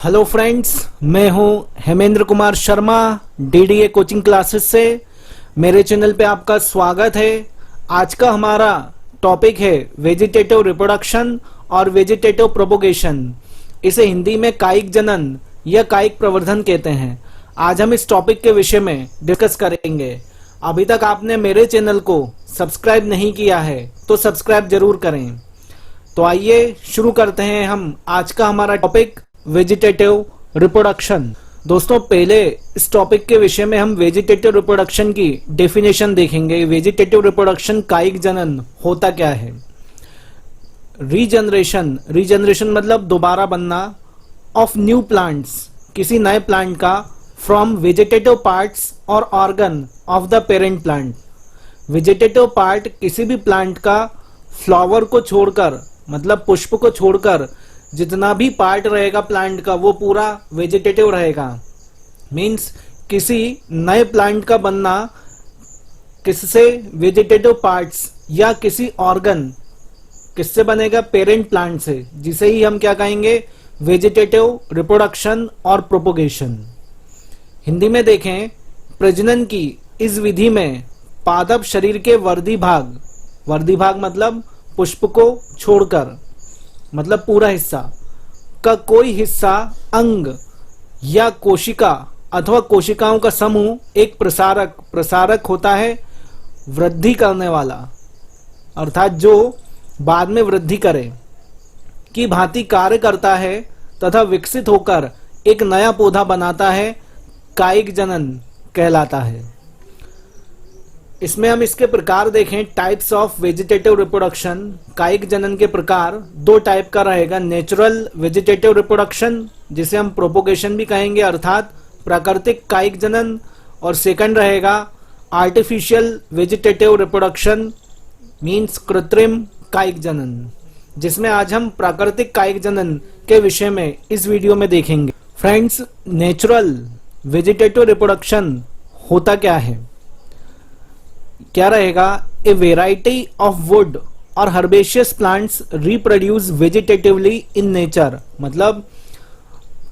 Hello friends, मैं हूं Hemendra Kumar Sharma DDA coaching classes से। मेरे चैनल पे आपका स्वागत है। आज का हमारा टॉपिक है वेजिटेटिव रिप्रोडक्शन और वेजिटेटिव प्रोपोगेशन। इसे हिंदी में कायिक जनन या कायिक प्रवर्धन कहते हैं। आज हम इस टॉपिक के विषय में डिस्कस करेंगे। अभी तक आपने मेरे चैनल को सब्सक्राइब नहीं किया है तो सब्सक्राइब जरूर करें। तो आइए शुरू करते हैं हम आज का हमारा टॉपिक वेजिटेटिव रिप्रोडक्शन। दोस्तों, पहले इस टॉपिक के विषय में हम वेजिटेटिव रिप्रोडक्शन की डेफिनेशन देखेंगे। वेजिटेटिव रिप्रोडक्शन कायिक जनन होता क्या है। रीजनरेशन मतलब दोबारा बनना ऑफ न्यू प्लांट्स, किसी नए प्लांट का, फ्रॉम वेजिटेटिव पार्ट्स और organ of the parent plant. Vegetative part किसी भी प्लांट का फ्लावर को छोड़कर, मतलब पुष्प को छोड़कर जितना भी पार्ट रहेगा प्लांट का वो पूरा वेजिटेटिव रहेगा। मीन्स किसी नए प्लांट का बनना किससे, वेजिटेटिव पार्ट्स या किसी ऑर्गन, किससे बनेगा, पेरेंट प्लांट से, जिसे ही हम क्या कहेंगे, वेजिटेटिव रिप्रोडक्शन और प्रोपोगेशन। हिंदी में देखें, प्रजनन की इस विधि में पादप शरीर के वर्धी भाग मतलब पुष्प को छोड़कर, मतलब पूरा हिस्सा का कोई हिस्सा, अंग या कोशिका अथवा कोशिकाओं का समूह एक प्रसारक होता है, वृद्धि करने वाला, अर्थात जो बाद में वृद्धि करे की भांति कार्य करता है तथा विकसित होकर एक नया पौधा बनाता है, कायिक जनन कहलाता है। इसमें हम इसके प्रकार देखें, टाइप्स ऑफ वेजिटेटिव रिप्रोडक्शन। कायिक जनन के प्रकार दो टाइप का रहेगा, नेचुरल वेजिटेटिव रिप्रोडक्शन जिसे हम प्रोपोगेशन भी कहेंगे अर्थात प्राकृतिक कायिक जनन, और सेकंड रहेगा आर्टिफिशियल वेजिटेटिव रिप्रोडक्शन मींस कृत्रिम कायिक जनन, जिसमें आज हम प्राकृतिक कायिक जनन के विषय में इस वीडियो में देखेंगे। फ्रेंड्स, नेचुरल वेजिटेटिव रिप्रोडक्शन होता क्या है, क्या रहेगा, ए वेराइटी ऑफ वुड और herbaceous plants reproduce vegetatively in nature. मतलब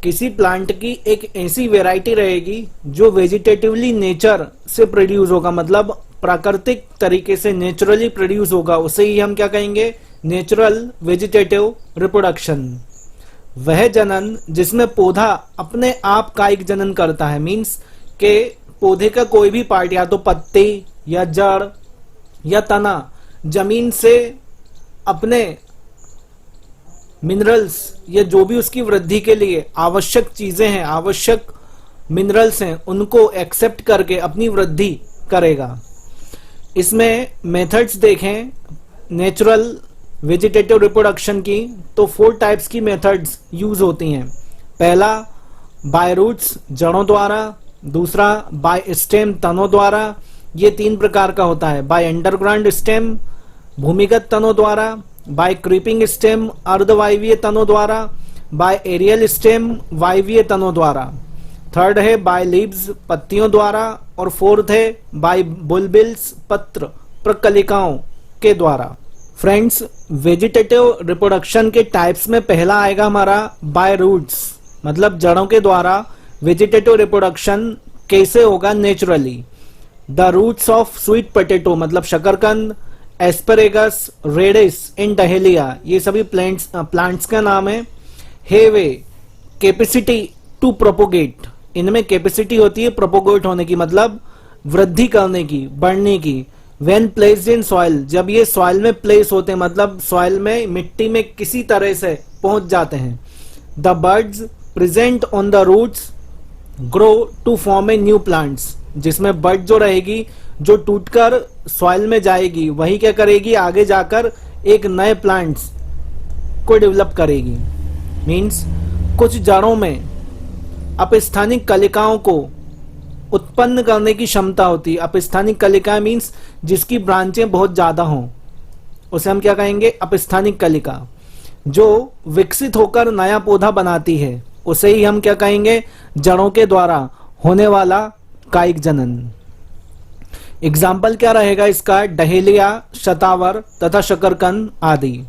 किसी प्लांट की एक ऐसी वेराइटी रहेगी जो वेजिटेटिवली नेचर से प्रोड्यूस होगा, मतलब प्राकृतिक तरीके से नेचुरली प्रोड्यूस होगा, उसे ही हम क्या कहेंगे, नेचुरल वेजिटेटिव रिप्रोडक्शन। वह जनन जिसमें पौधा अपने आप कायिक जनन करता है, मींस के पौधे का कोई भी पार्ट, या तो पत्ती या जड़ या तना, जमीन से अपने मिनरल्स या जो भी उसकी वृद्धि के लिए आवश्यक चीजें हैं, आवश्यक मिनरल्स हैं, उनको एक्सेप्ट करके अपनी वृद्धि करेगा। इसमें मेथड्स देखें नेचुरल वेजिटेटिव रिप्रोडक्शन की, तो 4 टाइप्स की मेथड्स यूज होती हैं। पहला बाय रूट्स, जड़ों द्वारा, दूसरा बाय स्टेम, तनों द्वारा, ये 3 प्रकार का होता है। बाय अंडरग्राउंड स्टेम, भूमिगत तनों द्वारा, बाय क्रीपिंग स्टेम, अर्धवायवीय तनों द्वारा, बाय एरियल स्टेम, वायवीय तनों द्वारा। थर्ड है बाय लीव्स, पत्तियों द्वारा, और फोर्थ है बाय बुलबिल्स, पत्र प्रकलिकाओं के द्वारा। फ्रेंड्स, वेजिटेटिव रिप्रोडक्शन के टाइप्स में पहला आएगा हमारा बाय रूट्स, मतलब जड़ों के द्वारा वेजिटेटिव रिप्रोडक्शन कैसे होगा, naturally. The roots of sweet potato मतलब शकरकंद, एस्परेगस, रेडिस इन डहेलिया, ये सभी प्लांट्स का नाम है। Have a capacity to propagate, इनमें कैपेसिटी होती है प्रोपोगेट होने की, मतलब वृद्धि करने की, बढ़ने की। व्हेन प्लेस्ड इन सॉइल, जब ये सॉइल में प्लेस होते हैं, मतलब सॉइल में, मिट्टी में किसी तरह से पहुंच जाते हैं। The birds present on the roots grow to form a new plants, जिसमें बर्ड जो रहेगी, जो टूटकर सॉइल में जाएगी, वही क्या करेगी, आगे जाकर एक नए प्लांट्स को डेवलप करेगी। मींस कुछ जड़ों में अपस्थानिक कलिकाओं को उत्पन्न करने की क्षमता होती है। अपस्थानिक कलिका मींस जिसकी ब्रांचें बहुत ज्यादा हों, उसे हम क्या कहेंगे, अपस्थानिक कलिका। जो विकसित होकर नया पौधा बनाती है, उसे ही हम क्या कहेंगे, जड़ों के द्वारा होने वाला कायिक जनन। एग्जाम्पल क्या रहेगा इसका, डहेलिया, शतावर तथा शकरकंद आदि।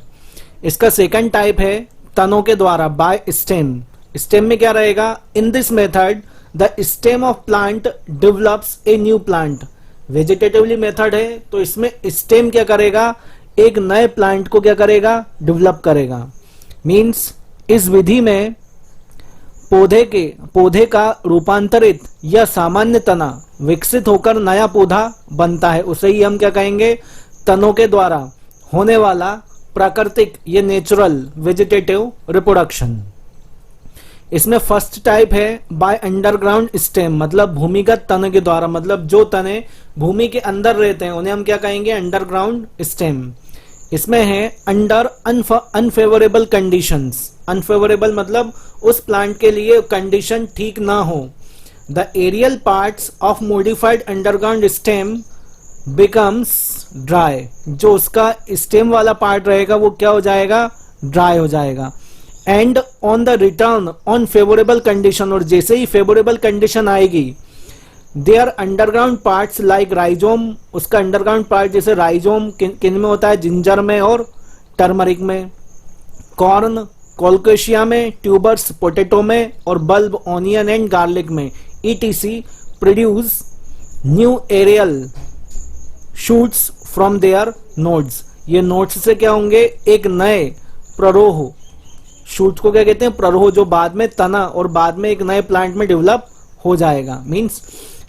इसका सेकंड टाइप है तनों के द्वारा, बाय स्टेम, स्टेम में क्या रहेगा? In this method the stem of plant develops A new plant. Vegetatively method है तो इसमें स्टेम क्या करेगा? एक नए प्लांट को क्या करेगा? डेवलप करेगा। मीन्स इस विधि में पौधे का रूपांतरित या सामान्य तना विकसित होकर नया पौधा बनता है, उसे ही हम क्या कहेंगे? तनों के द्वारा होने वाला प्राकृतिक या नेचुरल वेजिटेटिव रिप्रोडक्शन। इसमें फर्स्ट टाइप है बाय अंडरग्राउंड स्टेम, मतलब भूमिगत तने के द्वारा, मतलब जो तने भूमि के अंदर रहते हैं उन्हें हम क्या कहेंगे? Underground stem. इसमें है अंडर अनफेवरेबल कंडीशंस। अनफेवरेबल मतलब उस प्लांट के लिए कंडीशन ठीक ना हो। The aerial parts of modified underground stem becomes dry. जो उसका स्टेम वाला पार्ट रहेगा वो क्या हो जाएगा? ड्राई हो जाएगा। And on the return on favourable condition, और जैसे ही फेवरेबल कंडीशन आएगी, their underground parts like rhizome, उसका अंडरग्राउंड पार्ट जैसे राइजोम किन में होता है? जिंजर में और टर्मरिक में। कॉर्न कोलकेशिया में, ट्यूबर्स पोटैटो में, और बल्ब ऑनियन एंड गार्लिक में। E T C produce new aerial shoots from their nodes. ये नोड्स से क्या होंगे? एक नए प्ररोह, शूट को क्या कहते हैं? प्ररोह, जो बाद में तना और बाद में एक नए प्लांट में डेवलप हो जाएगा। मींस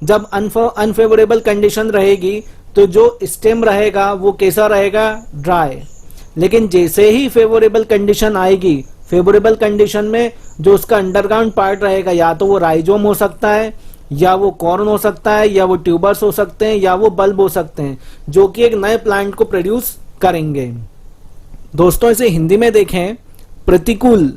जब अनफेवरेबल कंडीशन रहेगी तो जो स्टेम रहेगा वो कैसा रहेगा? ड्राई। लेकिन जैसे ही फेवरेबल कंडीशन आएगी, फेवरेबल कंडीशन में जो उसका अंडरग्राउंड पार्ट रहेगा, या तो वो राइजोम हो सकता है, या वो कॉर्न हो सकता है, या वो ट्यूबर्स हो सकते हैं, या वो बल्ब हो सकते हैं, जो कि एक नए प्लांट को प्रोड्यूस करेंगे। दोस्तों इसे हिंदी में देखें, प्रतिकूल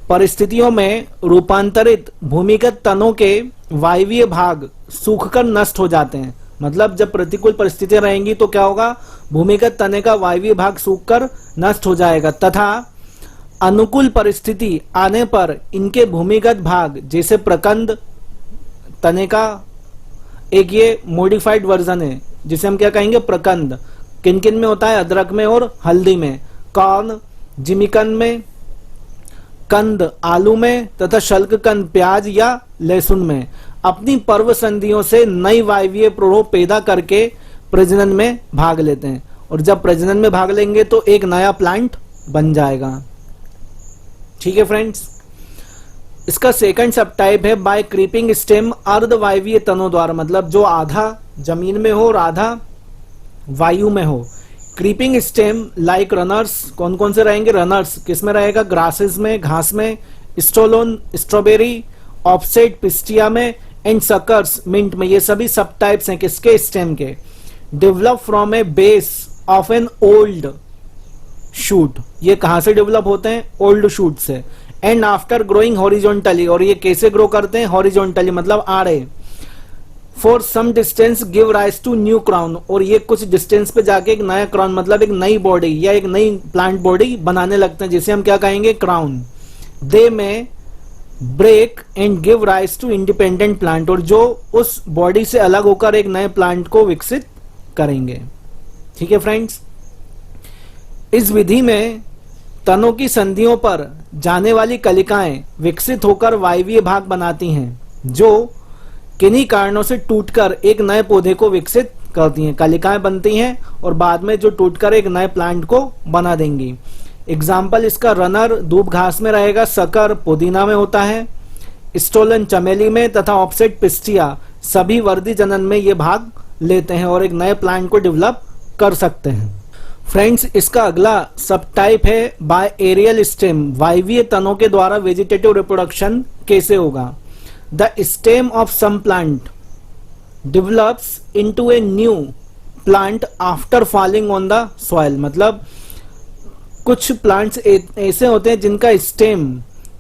परिस्थितियों में रूपांतरित भूमिगत तनों के वायवीय भाग सूखकर नष्ट हो जाते हैं। मतलब जब प्रतिकूल परिस्थितियां रहेंगी तो क्या होगा? भूमिगत तने का वायवीय भाग सूखकर नष्ट हो जाएगा, तथा अनुकूल परिस्थिति आने पर इनके भूमिगत भाग जैसे प्रकंद, तने का एक ये मॉडिफाइड वर्जन है जिसे हम क्या कहेंगे? प्रकंद। किन किन में होता है? अदरक में और हल्दी में। कॉर्न जिमीकंद में, कंद आलू में, तथा शल्ककंद प्याज या लहसुन में। अपनी पर्व संधियों से नई वायवीय प्ररोह पैदा करके प्रजनन में भाग लेते हैं, और जब प्रजनन में भाग लेंगे तो एक नया प्लांट बन जाएगा। ठीक है फ्रेंड्स। इसका सेकंड सब टाइप है बाय क्रीपिंग स्टेम, अर्धवायवीय तनों द्वारा, मतलब जो आधा जमीन में हो और आधा वायु में हो। क्रीपिंग स्टेम लाइक रनर्स, कौन कौन से रहेंगे? रनर्स किस में रहेगा? ग्रासेस में, घास में, स्टोलोन स्ट्रॉबेरी, ऑफसेट पिस्टिया में, एंड सकर्स मिंट में। ये सभी सब टाइप्स हैं किसके? स्टेम के। Develop from a base of an old shoot. ये कहां से डेवलप होते हैं? ओल्ड शूट से। एंड आफ्टर ग्रोइंग हॉरिजॉन्टली, और ये कैसे ग्रो करते हैं? हॉरिजॉन्टली मतलब आड़े। For some distance give rise to new crown, और ये कुछ डिस्टेंस पे जाके एक नया क्राउन मतलब एक नई बॉडी या एक नई प्लांट बॉडी बनाने लगते हैं, जिसे हम क्या कहेंगे? क्राउन। दे में break and give rise to independent plant, और जो उस बॉडी से अलग होकर एक नए प्लांट को विकसित करेंगे। ठीक है फ्रेंड्स। इस विधि में तनों की संधियों पर जाने वाली कलिकाएं विकसित होकर वायवीय भाग बनाती हैं, जो किन्हीं कारणों से टूटकर एक नए पौधे को विकसित करती हैं। कलिकाएं बनती हैं और बाद में जो टूटकर एक नए प्लांट को बना देंगी। एग्जाम्पल इसका रनर दूब घास में रहेगा, सकर पुदीना में होता है, स्टोलन चमेली में, तथा ऑफसेट पिस्टिया सभी वर्दी जनन में ये भाग लेते हैं और एक नए प्लांट को डेवलप कर सकते हैं। फ्रेंड्स इसका अगला सब टाइप है बाय एरियल स्टेम, वायवीय तनों के द्वारा वेजिटेटिव रिप्रोडक्शन कैसे होगा? The stem of some plant develops into a new plant after falling on the soil. मतलब कुछ प्लांट्स ऐसे होते हैं जिनका स्टेम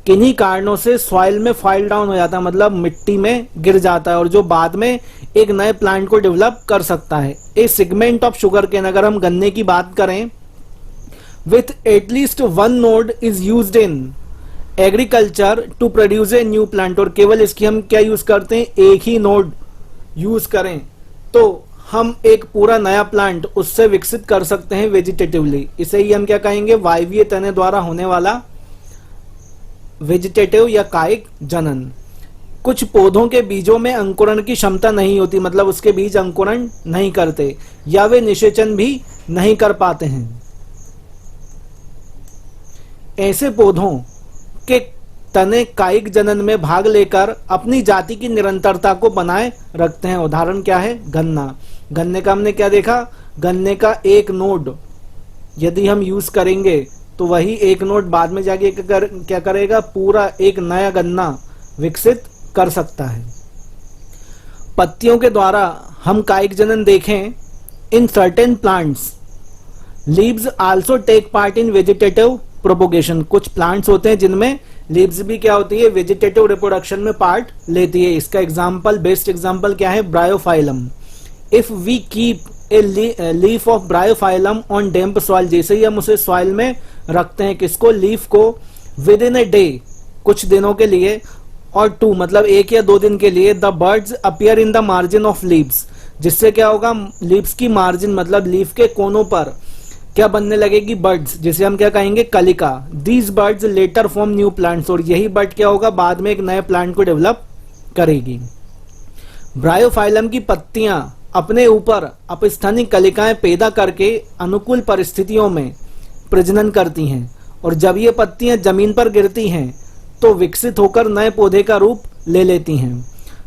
किन्हीं कारणों से सॉइल में फॉल डाउन हो जाता है, मतलब मिट्टी में गिर जाता है, और जो बाद में एक नए प्लांट को डेवलप कर सकता है। A segment of sugar cane, अगर हम गन्ने की बात करें, with at least one node is used in agriculture to produce a new plant, और केवल इसकी हम क्या यूज करते हैं? एक ही नोड यूज करें तो हम एक पूरा नया प्लांट उससे विकसित कर सकते हैं वेजिटेटिवली। इसे ही हम क्या कहेंगे? वायवीय तने द्वारा होने वाला वेजिटेटिव या कायिक जनन। कुछ पौधों के बीजों में अंकुरण की क्षमता नहीं होती, मतलब उसके बीज अंकुरण नहीं करते या वे निषेचन भी नहीं कर पाते हैं। ऐसे पौधों के तने कायिक जनन में भाग लेकर अपनी जाति की निरंतरता को बनाए रखते हैं। उदाहरण क्या है? गन्ना। गन्ने का हमने क्या देखा? गन्ने का एक नोड यदि हम यूज करेंगे तो वही एक नोड बाद में जाके क्या करेगा? पूरा एक नया गन्ना विकसित कर सकता है। पत्तियों के द्वारा हम कायिक जनन देखें। In certain plants leaves also take part in vegetative propagation. कुछ प्लांट्स होते हैं जिनमें लीव्स भी क्या होती है? वेजिटेटिव रिप्रोडक्शन में पार्ट लेती है। इसका एग्जांपल, बेस्ट एग्जांपल क्या है? Bryophyllum. If we keep a leaf of bryophyllum on damp soil, जैसे ही हम उसे सॉइल में रखते हैं, किसको? लीफ को, विद इन ए डे, कुछ दिनों के लिए, और 2 मतलब 1 या 2 दिन के लिए, the birds appear in the margin of leaves, जिससे क्या होगा? लीव्स की मार्जिन मतलब लीफ के कोनों पर क्या बनने लगेगी? बर्ड्स, जिसे हम क्या कहेंगे? कलिका। These buds later form new plants, और यही बर्ड क्या होगा? बाद में एक नए प्लांट को डेवलप करेगी। ब्रायोफाइलम की पत्तियां अपने ऊपर अपस्थानिक कलिकाएं पैदा करके अनुकूल परिस्थितियों में प्रजनन करती हैं, और जब ये पत्तियां जमीन पर गिरती हैं तो विकसित होकर नए पौधे का रूप ले लेती हैं।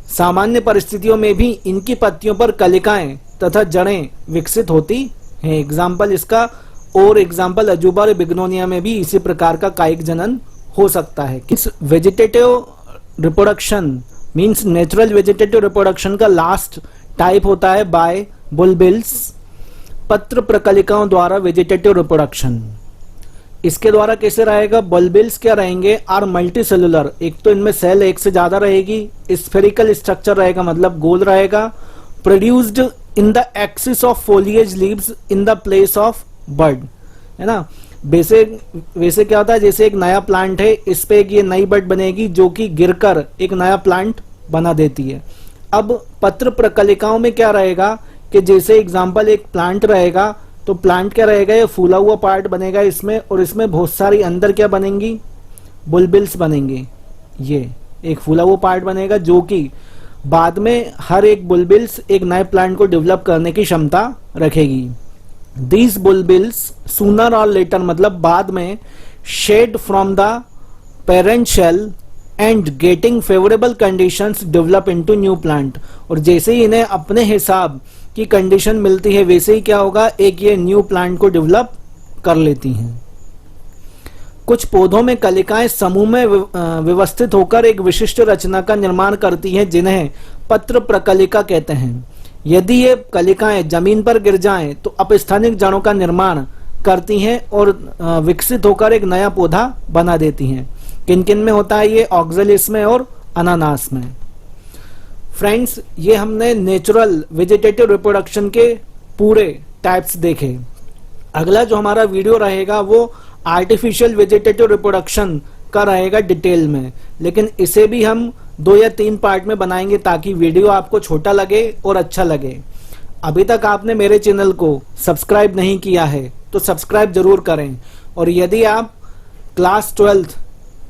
सामान्य परिस्थितियों में भी इनकी पत्तियों पर कलिकाएं तथा जड़ें विकसित होती हैं। एग्जाम्पल इसका, और एग्जाम्पल अजूबा और बिग्नोनिया में भी इसी प्रकार का कायिक जनन हो सकता है। किस vegetative reproduction means natural vegetative reproduction का लास्ट टाइप होता है बाय बुलबिल्स, पत्र प्रकलिकाओं द्वारा वेजिटेटिव रिप्रोडक्शन। इसके द्वारा कैसे रहेगा? बुलबिल्स क्या रहेंगे? Are multicellular. एक तो इनमें सेल एक से ज्यादा रहेगी, स्फेरिकल स्ट्रक्चर रहेगा मतलब गोल रहेगा, produced in the axis of foliage leaves in the place of bird, है ना। वैसे क्या होता है? जैसे एक नया प्लांट है, इस पे ये नई बर्ड बनेगी जो कि गिरकर एक नया प्लांट बना देती है। अब पत्र प्रकलिकाओं में क्या रहेगा कि जैसे एग्जाम्पल एक प्लांट रहेगा, तो प्लांट क्या रहेगा? ये फूला हुआ पार्ट बनेगा इसमें, और इसमें बहुत सारी अंदर क्या बनेंगी? बुलबिल्स बनेंगे। ये एक फूला हुआ पार्ट बनेगा जो कि बाद में हर एक बुलबिल्स एक नए प्लांट को डेवलप करने की क्षमता रखेगी। दीज बुलबिल्स सूनर और लेटर मतलब बाद में shed from the parent shell and getting favourable conditions develop into new plant. और जैसे ही इन्हें अपने हिसाब की कंडीशन मिलती है, वैसे ही क्या होगा? एक ये न्यू प्लांट को डेवलप कर लेती हैं। कुछ पौधों में कलिकाएं समूह में व्यवस्थित होकर एक विशिष्ट रचना का निर्माण करती हैं, जिन्हें पत्र प्रकलिका कहते हैं। यदि ये कलिकाएं जमीन पर गिर जाएं तो अपस्थानिक जड़ों का निर्माण करती हैं और विकसित होकर एक नया पौधा बना देती हैं। किन किन में होता है ये? ऑक्जेलिस में और अनानास में। फ्रेंड्स, ये हमने नेचुरल वेजिटेटिव रिप्रोडक्शन के पूरे टाइप्स देखे। अगला जो हमारा वीडियो रहेगा वो आर्टिफिशियल वेजिटेटिव रिप्रोडक्शन का रहेगा डिटेल में, लेकिन इसे भी हम 2 या 3 पार्ट में बनाएंगे ताकि वीडियो आपको छोटा लगे और अच्छा लगे। अभी तक आपने मेरे चैनल को सब्सक्राइब नहीं किया है तो सब्सक्राइब जरूर करें, और यदि आप क्लास 12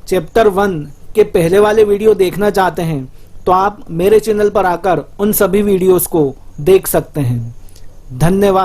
चैप्टर 1 के पहले वाले वीडियो देखना चाहते हैं तो आप मेरे चैनल पर आकर उन सभी वीडियोस को देख सकते हैं। धन्यवाद।